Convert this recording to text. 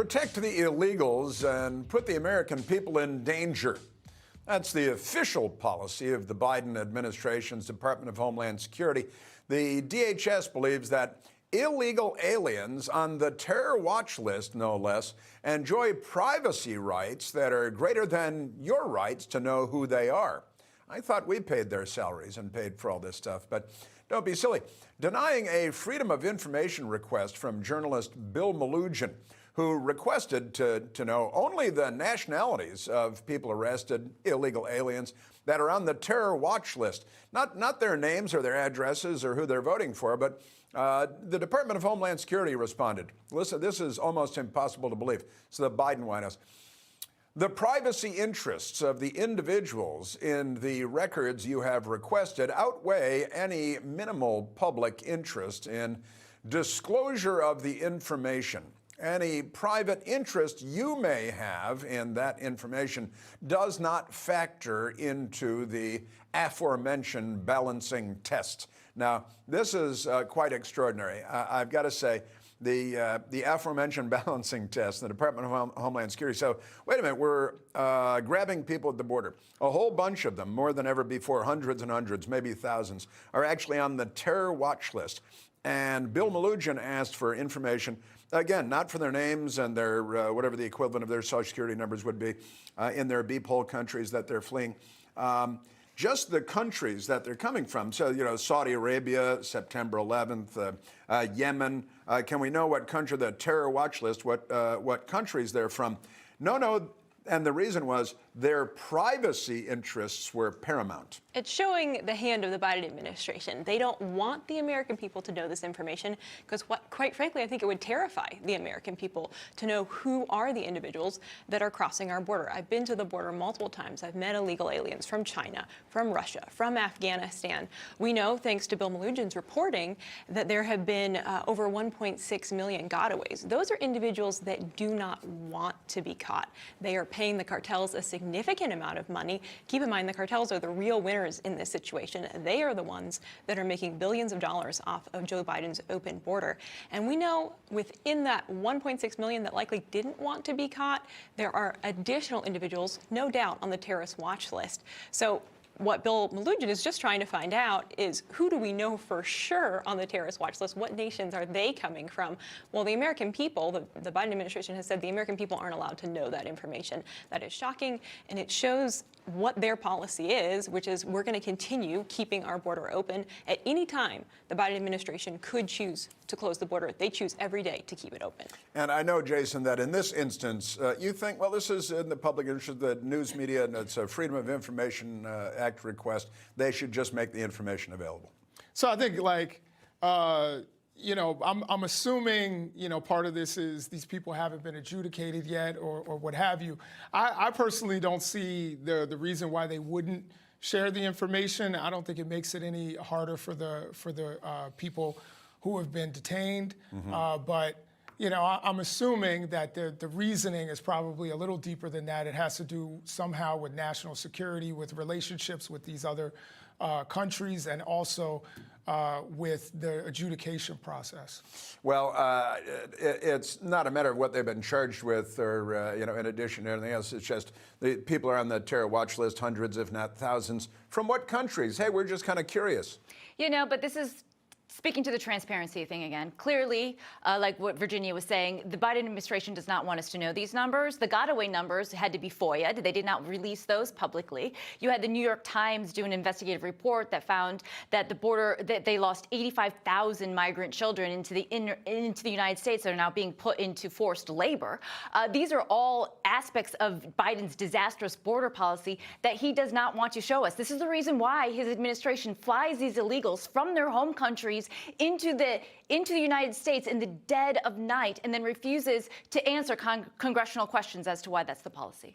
protect the illegals and put the American people in danger. That's the official policy of the Biden administration's Department of Homeland Security. The DHS believes that illegal aliens on the terror watch list, no less, enjoy privacy rights that are greater than your rights to know who they are. I thought we paid their salaries and paid for all this stuff, but don't be silly. Denying a Freedom of Information request from journalist Bill Melugin, who requested to know only the nationalities of people arrested, illegal aliens, that are on the terror watch list. Not their names or their addresses or who they're voting for, but the Department of Homeland Security responded. Listen, this is almost impossible to believe. It's the Biden White House. The privacy interests of the individuals in the records you have requested outweigh any minimal public interest in disclosure of the information. Any private interest you may have in that information does not factor into the aforementioned balancing test. Now, this is quite extraordinary. I've got to say, the aforementioned balancing test, the Department of Homeland Security. So, wait a minute, we're grabbing people at the border. A whole bunch of them, more than ever before, hundreds and hundreds, maybe thousands, are actually on the terror watch list. And Bill Melugin asked for information, again, not for their names and their whatever the equivalent of their Social Security numbers would be in their beep-hole countries that they're fleeing. Just the countries that they're coming from. So, you know, Saudi Arabia, September 11th, Yemen. Can we know what country, the terror watch list, what countries they're from? No. And the reason was their privacy interests were paramount. It's showing the hand of the Biden administration. They don't want the American people to know this information because, quite frankly, I think it would terrify the American people to know who are the individuals that are crossing our border. I've been to the border multiple times. I've met illegal aliens from China, from Russia, from Afghanistan. We know, thanks to Bill Melugin's reporting, that there have been over 1.6 million gotaways. Those are individuals that do not want to be caught. They are paying the cartels a significant amount of money. Keep in mind, the cartels are the real winners in this situation. They are the ones that are making billions of dollars off of Joe Biden's open border. And we know within that 1.6 million that likely didn't want to be caught, there are additional individuals, no doubt, on the terrorist watch list. So what Bill Melugin is just trying to find out is who do we know for sure on the terrorist watch list? What nations are they coming from? Well, the American people, the Biden administration has said the American people aren't allowed to know that information. That is shocking, and it shows what their policy is, which is we're going to continue keeping our border open. At any time, the Biden administration could choose to close the border. They choose every day to keep it open. And I know, Jason, that in this instance, you think, well, this is in the public interest, the news media, and it's a Freedom of Information Act request. They should just make the information available. So I think, like, you know, I'm assuming, you know, part of this is these people haven't been adjudicated yet or what have you. I personally don't see the reason why they wouldn't share the information. I don't think it makes it any harder for the people who have been detained. But, you know, I'm assuming that the reasoning is probably a little deeper than that. It has to do somehow with national security, with relationships with these other countries, and also with the adjudication process. Well, it's not a matter of what they've been charged with or, you know, in addition to anything else. It's just the people are on the terror watch list, hundreds, if not thousands. From what countries? Hey, we're just kind of curious. You know, but this is speaking to the transparency thing again. Clearly, like what Virginia was saying, the Biden administration does not want us to know these numbers. The gotaway numbers had to be FOIA'd. They did not release those publicly. You had the New York Times do an investigative report that found that the border, that they lost 85,000 migrant children into the United States that are now being put into forced labor. These are all aspects of Biden's disastrous border policy that he does not want to show us. This is the reason why his administration flies these illegals from their home countries into the United States in the dead of night and then refuses to answer congressional questions as to why that's the policy.